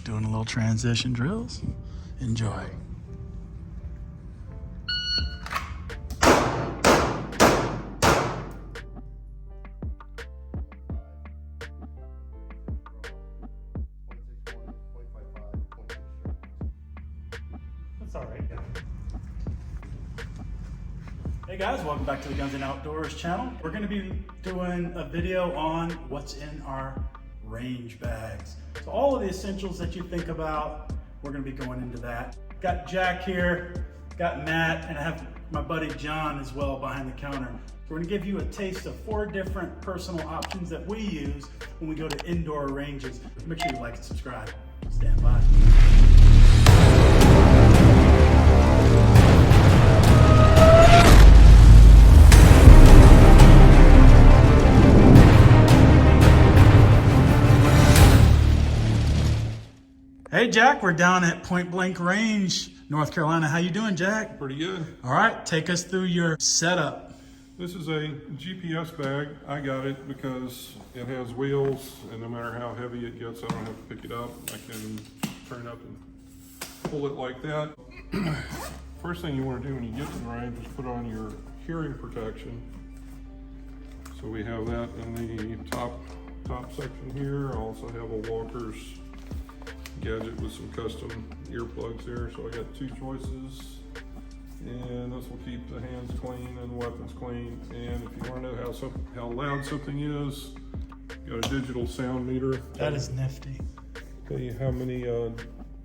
Doing a little transition drills. Enjoy. That's all right. Hey guys, welcome back to the Guns and Outdoors channel. We're going to be doing a video on what's in our range bags. So all of the essentials that you think about, we're going to be going into that. Got Jack here, got Matt, and I have my buddy John as well behind the counter. We're going to give you a taste of 4 different personal options that we use when we go to indoor ranges. Make sure you like and subscribe. Stand by. Hey Jack, we're down at Point Blank Range, North Carolina. How you doing, Jack? Pretty good. All right, take us through your setup. This is a GPS bag. I got it because it has wheels, and no matter how heavy it gets, I don't have to pick it up. I can turn it up and pull it like that. First thing you want to do when you get to the range is put on your hearing protection. So we have that in the top section here. I also have a Walker's gadget with some custom earplugs there. So I got 2 choices, and this will keep the hands clean and the weapons clean. And if you want to know how loud something is, got a digital sound meter. That is nifty. Tell you how many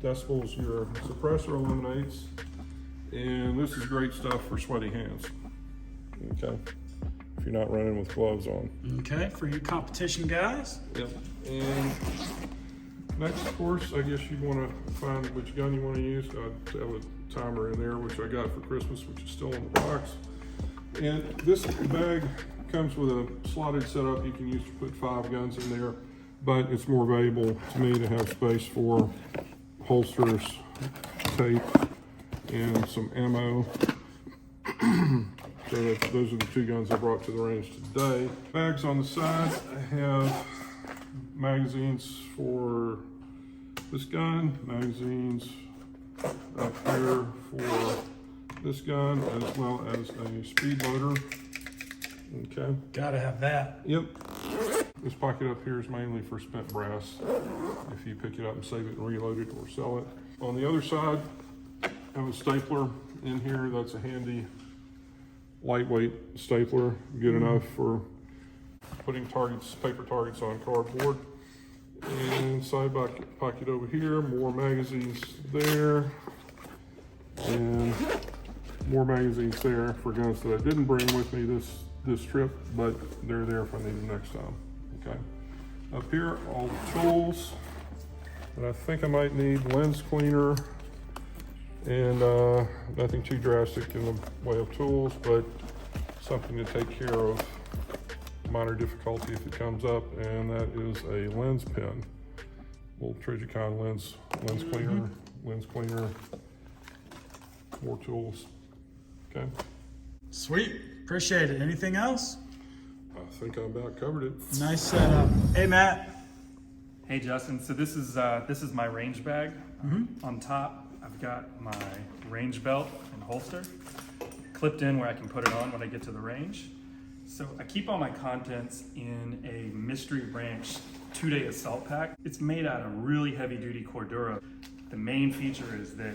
decibels your suppressor eliminates. And this is great stuff for sweaty hands. Okay, if you're not running with gloves on. Okay, for you competition guys. Yep. And next, of course, I guess you want to find which gun you want to use. I have a timer in there, which I got for Christmas, which is still in the box. And this bag comes with a slotted setup you can use to put 5 guns in there, but it's more valuable to me to have space for holsters, tape, and some ammo. So those are the 2 guns I brought to the range today. Bags on the side, I have magazines for this gun, magazines up here for this gun, as well as a speed loader. Okay. Gotta have that. Yep. This pocket up here is mainly for spent brass. If you pick it up and save it and reload it or sell it. On the other side, I have a stapler in here. That's a handy, lightweight stapler, good enough for putting paper targets on cardboard. And side pocket over here, more magazines there, and more magazines there for guns that I didn't bring with me this trip, but they're there if I need them next time. Okay. Up here, all the tools that I think I might need: lens cleaner, and nothing too drastic in the way of tools, but something to take care of minor difficulty if it comes up, and that is a lens pen. Little Trigicon lens cleaner, more tools. Okay. Sweet, appreciate it. Anything else? I think I about covered it. Nice setup. Hey Matt. Hey Justin, so this is my range bag. On top, I've got my range belt and holster clipped in where I can put it on when I get to the range. So I keep all my contents in a Mystery Branch 2-day assault pack. It's made out of really heavy duty Cordura. The main feature is that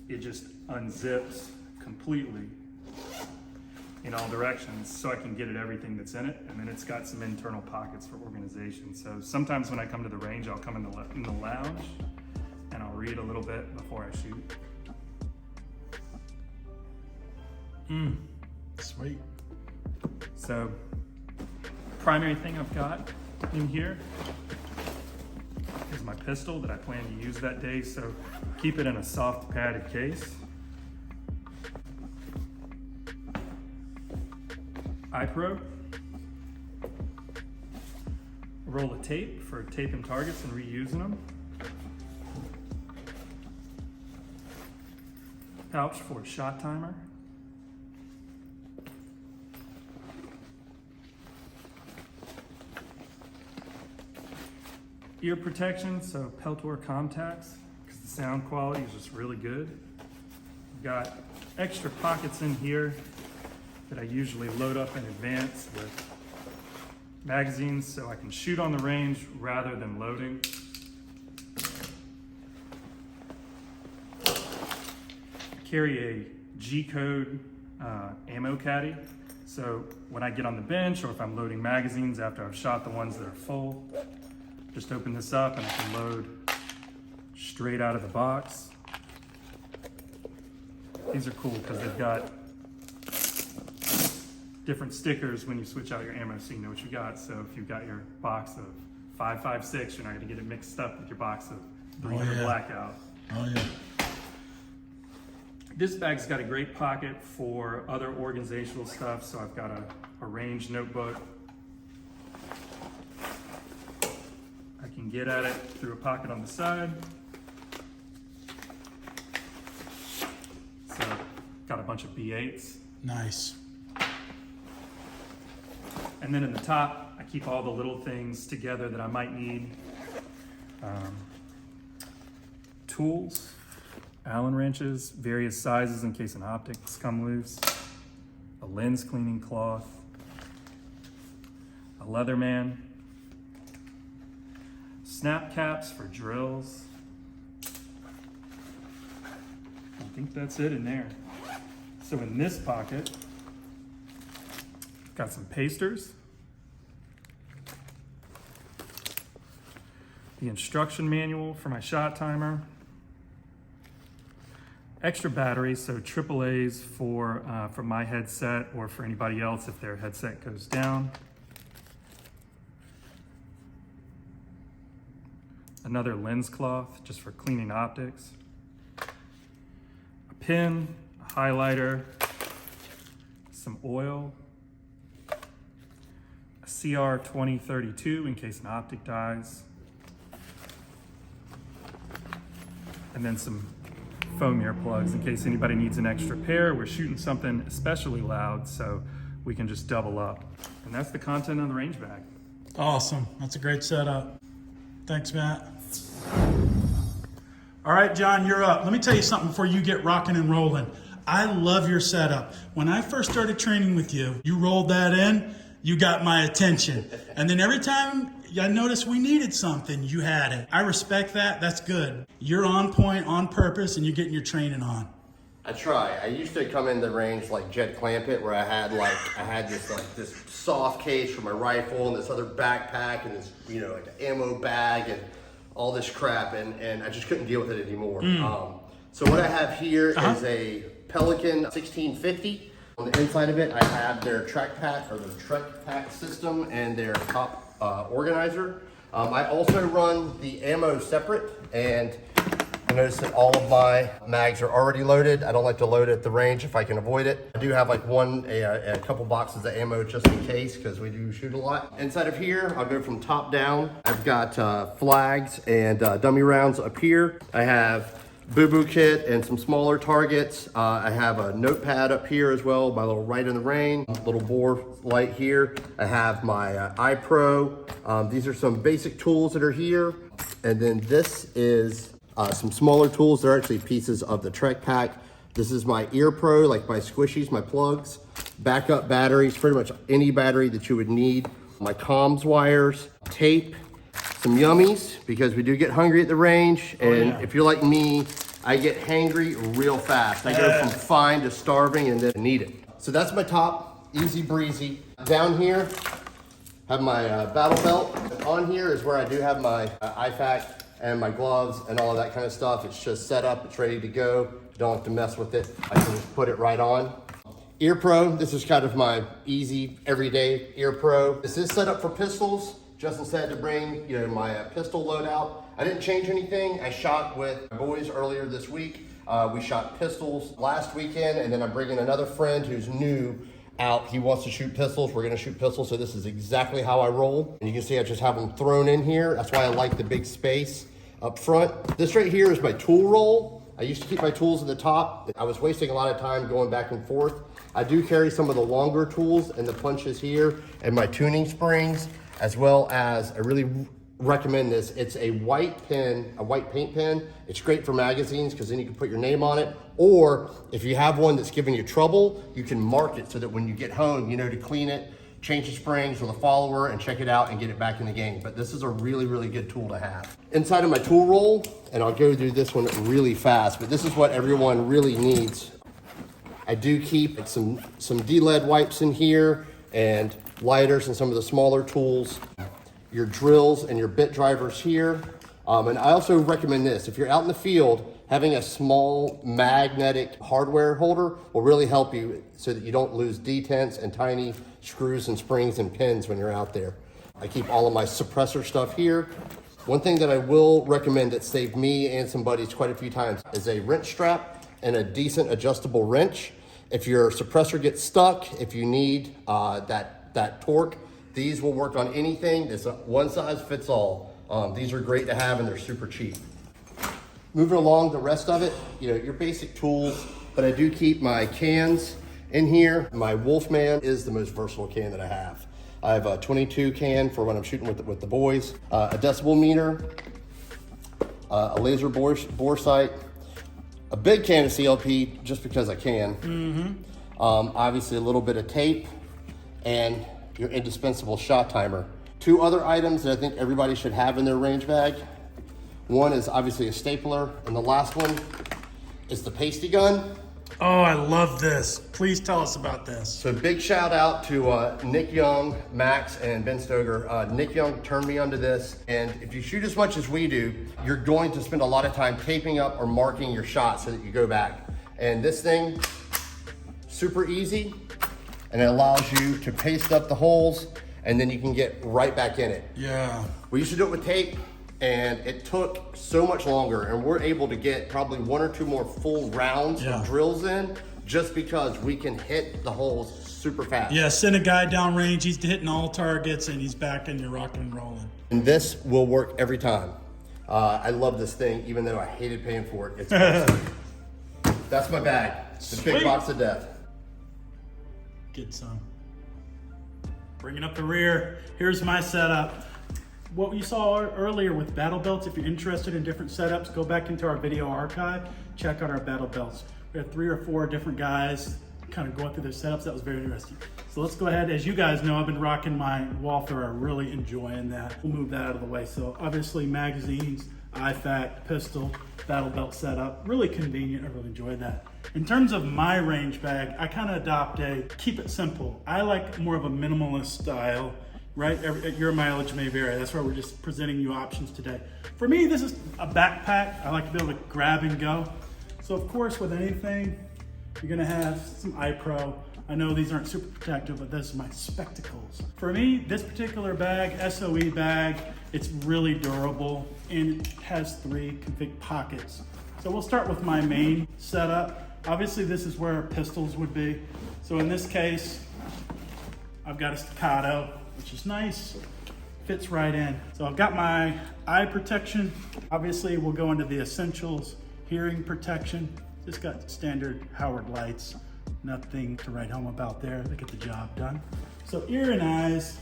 it just unzips completely in all directions, so I can get at everything that's in it. And then it's got some internal pockets for organization. So sometimes when I come to the range, I'll come in the lounge and I'll read a little bit before I shoot. Sweet. So, primary thing I've got in here is my pistol that I plan to use that day, so keep it in a soft padded case. iPro, a roll of tape for taping targets and reusing them, pouch for a shot timer, ear protection, so Peltor contacts, because the sound quality is just really good. I've got extra pockets in here that I usually load up in advance with magazines so I can shoot on the range rather than loading. I carry a G-code ammo caddy, so when I get on the bench or if I'm loading magazines after I've shot the ones that are full, just open this up and I can load straight out of the box. These are cool because they've got different stickers when you switch out your ammo so you know what you got. So if you've got your box of 5.56, you're not gonna get it mixed up with your box of 300 Blackout. Oh yeah. This bag's got a great pocket for other organizational stuff. So I've got a range notebook. I can get at it through a pocket on the side. So got a bunch of B8s. Nice. And then in the top, I keep all the little things together that I might need. Tools, Allen wrenches, various sizes in case an optics come loose, a lens cleaning cloth, a Leatherman, snap caps for drills. I think that's it in there. So in this pocket, got some pasters, the instruction manual for my shot timer, extra batteries, so AAAs for my headset or for anybody else if their headset goes down. Another lens cloth just for cleaning optics. A pen, a highlighter, some oil, a CR 2032 in case an optic dies, and then some foam earplugs in case anybody needs an extra pair. We're shooting something especially loud, so we can just double up. And that's the content on the range bag. Awesome. That's a great setup. Thanks, Matt. All right, John, you're up. Let me tell you something before you get rocking and rolling. I love your setup. When I first started training with you, you rolled that in, you got my attention. And then every time I noticed we needed something, you had it. I respect that. That's good. You're on point, on purpose, and you're getting your training on. I try. I used to come in the range like Jed Clampett, where I had this soft case for my rifle and this other backpack and this, like an ammo bag and all this crap, and I just couldn't deal with it anymore. So what I have here is a Pelican 1650. On the inside of it, I have their track pack or the Trek pack system and their top organizer. I also run the ammo separate, and I noticed that all of my mags are already loaded. I don't like to load at the range if I can avoid it. I do have like a couple boxes of ammo just in case, because we do shoot a lot. Inside of here, I'll go from top down. I've got flags and dummy rounds up here. I have boo-boo kit and some smaller targets. I have a notepad up here as well, my little Right in the Rain, little bore light here. I have my iPro. These are some basic tools that are here. And then this is some smaller tools. They're actually pieces of the Trek pack. This is my Ear Pro, like my squishies, my plugs, backup batteries, pretty much any battery that you would need. My comms wires, tape, some yummies, because we do get hungry at the range. And if you're like me, I get hangry real fast. I go from fine to starving and then need it. So that's my top, easy breezy. Down here, have my battle belt. On here is where I do have my IFAK and my gloves and all of that kind of stuff. It's just set up, it's ready to go. You don't have to mess with it. I can just put it right on. Ear Pro, this is kind of my easy, everyday Ear Pro. This is set up for pistols. Justin said to bring, my pistol loadout. I didn't change anything. I shot with my boys earlier this week. We shot pistols last weekend, and then I'm bringing another friend who's new out. He wants to shoot pistols. We're gonna shoot pistols, so this is exactly how I roll. And you can see I just have them thrown in here. That's why I like the big space up front. This right here is my tool roll. I used to keep my tools at the top. I was wasting a lot of time going back and forth. I do carry some of the longer tools and the punches here and my tuning springs, as well as a really recommend this. It's a white pen, a white paint pen. It's great for magazines because then you can put your name on it. Or if you have one that's giving you trouble, you can mark it so that when you get home, you know to clean it, change the springs with a follower and check it out and get it back in the game. But this is a really, really good tool to have. Inside of my tool roll, and I'll go through this one really fast, but this is what everyone really needs. I do keep some D-lead wipes in here and lighters and some of the smaller tools. Your drills and your bit drivers here. And I also recommend this. If you're out in the field, having a small magnetic hardware holder will really help you so that you don't lose detents and tiny screws and springs and pins when you're out there. I keep all of my suppressor stuff here. One thing that I will recommend that saved me and some buddies quite a few times is a wrench strap and a decent adjustable wrench. If your suppressor gets stuck, if you need that torque, these will work on anything. It's a one size fits all. These are great to have and they're super cheap. Moving along the rest of it, you know, your basic tools, but I do keep my cans in here. My Wolfman is the most versatile can that I have. I have a 22 can for when I'm shooting with the boys, a decibel meter, a laser bore sight, a big can of CLP just because I can. Obviously a little bit of tape and your indispensable shot timer. Two other items that I think everybody should have in their range bag. One is obviously a stapler, and the last one is the pasty gun. Oh, I love this. Please tell us about this. So big shout out to Nick Young, Max, and Ben Stoger. Nick Young turned me onto this, and if you shoot as much as we do, you're going to spend a lot of time taping up or marking your shots so that you go back. And this thing, super easy, and it allows you to paste up the holes, and then you can get right back in it. Yeah. We used to do it with tape, and it took so much longer, and we're able to get probably one or two more full rounds of drills in just because we can hit the holes super fast. Yeah, send a guy down range, he's hitting all targets, and he's back and you're rocking and rolling. And this will work every time. I love this thing, even though I hated paying for it. It's awesome. That's my bag. The big box of death. Get some. Bringing up the rear, here's my setup. What you saw earlier with battle belts, if you're interested in different setups, go back into our video archive, check out our battle belts. We have 3 or 4 different guys kind of going through their setups. That was very interesting. So let's go ahead. As you guys know, I've been rocking my Walther. I'm really enjoying that. We'll move that out of the way. So obviously magazines, IFAC, pistol, battle belt setup, really convenient. I really enjoy that. In terms of my range bag, I kind of adopt keep it simple. I like more of a minimalist style, right? Your mileage may vary. That's why we're just presenting you options today. For me, this is a backpack. I like to be able to grab and go. So of course, with anything, you're gonna have some eye pro. I know these aren't super protective, but this is my spectacles. For me, this particular bag, SOE bag, it's really durable and it has 3 config pockets. So we'll start with my main setup. Obviously this is where pistols would be. So in this case, I've got a staccato, which is nice, fits right in. So I've got my eye protection. Obviously we'll go into the essentials, hearing protection. Just got standard Howard lights, nothing to write home about there. They get the job done. So ear and eyes,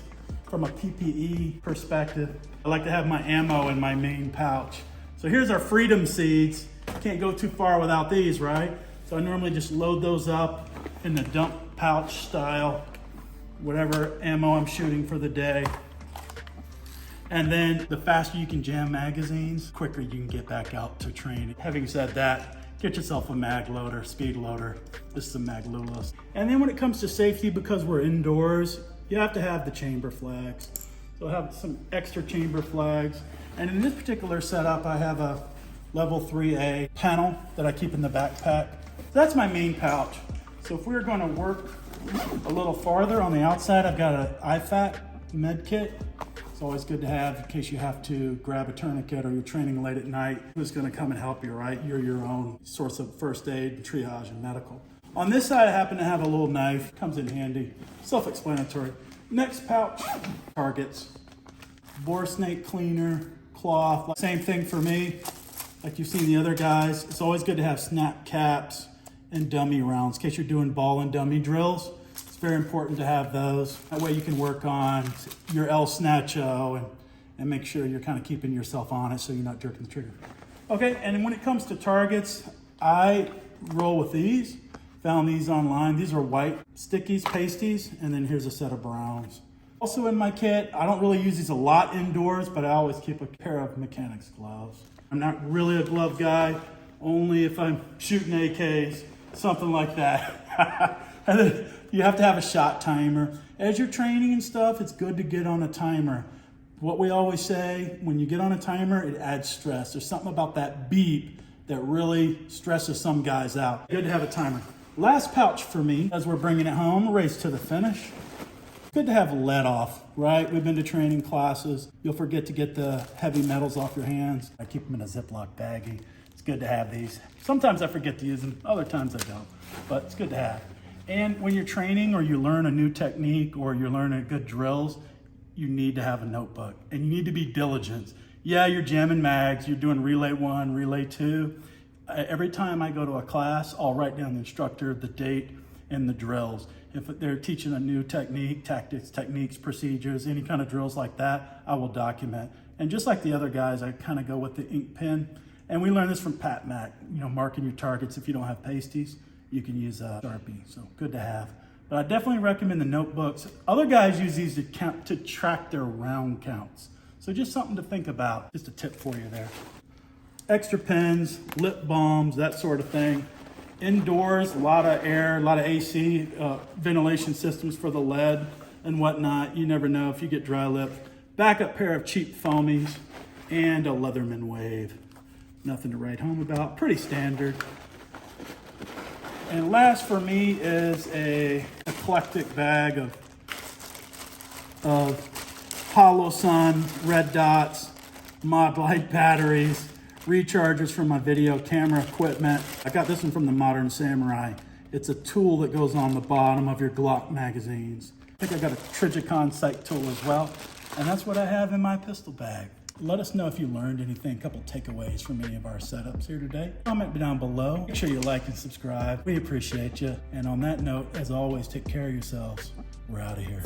from a PPE perspective, I like to have my ammo in my main pouch. So here's our Freedom Seeds. Can't go too far without these, right? So I normally just load those up in the dump pouch style, whatever ammo I'm shooting for the day. And then the faster you can jam magazines, quicker you can get back out to training. Having said that, get yourself a mag loader, speed loader. This is a mag Lulus. And then when it comes to safety, because we're indoors, you have to have the chamber flags. So I have some extra chamber flags. And in this particular setup, I have a level 3A panel that I keep in the backpack. That's my main pouch. So if we're gonna work a little farther on the outside, I've got an IFAC med kit. It's always good to have in case you have to grab a tourniquet or you're training late at night. Who's gonna come and help you, right? You're your own source of first aid, triage, and medical. On this side, I happen to have a little knife, comes in handy, self-explanatory. Next pouch, targets, bore snake cleaner, cloth, same thing for me. Like you've seen the other guys, it's always good to have snap caps and dummy rounds in case you're doing ball and dummy drills. It's very important to have those. That way you can work on your El Snacho and make sure you're kind of keeping yourself on it so you're not jerking the trigger. Okay, and when it comes to targets, I roll with these. Found these online. These are white stickies, pasties, and then here's a set of browns. Also in my kit, I don't really use these a lot indoors, but I always keep a pair of mechanics gloves. I'm not really a glove guy, only if I'm shooting AKs, something like that. And then you have to have a shot timer. As you're training and stuff, it's good to get on a timer. What we always say, when you get on a timer, it adds stress. There's something about that beep that really stresses some guys out. Good to have a timer. Last pouch for me, as we're bringing it home, race to the finish. Good to have lead off, right? We've been to training classes. You'll forget to get the heavy metals off your hands. I keep them in a Ziploc baggie. It's good to have these. Sometimes I forget to use them, other times I don't, but it's good to have. And when you're training or you learn a new technique or you're learning good drills, you need to have a notebook and you need to be diligent. Yeah, you're jamming mags, you're doing relay 1, relay 2. Every time I go to a class, I'll write down the instructor, the date, and the drills. If they're teaching a new technique, tactics, techniques, procedures, any kind of drills like that, I will document. And just like the other guys, I kind of go with the ink pen. And we learned this from Pat Mack, marking your targets. If you don't have pasties, you can use a Sharpie, so good to have. But I definitely recommend the notebooks. Other guys use these to track their round counts. So just something to think about, just a tip for you there. Extra pens, lip balms, that sort of thing. Indoors, a lot of air, a lot of AC, ventilation systems for the lead and whatnot. You never know if you get dry lip. Backup pair of cheap foamies and a Leatherman Wave. Nothing to write home about, pretty standard. And last for me is a eclectic bag of Hollow Sun, red dots, Mod Light batteries, rechargers for my video camera equipment. I got this one from the Modern Samurai. It's a tool that goes on the bottom of your Glock magazines. I think I got a Trijicon sight tool as well. And that's what I have in my pistol bag. Let us know if you learned anything, a couple takeaways from any of our setups here today. Comment down below. Make sure you like and subscribe. We appreciate you. And on that note, as always, take care of yourselves. We're out of here.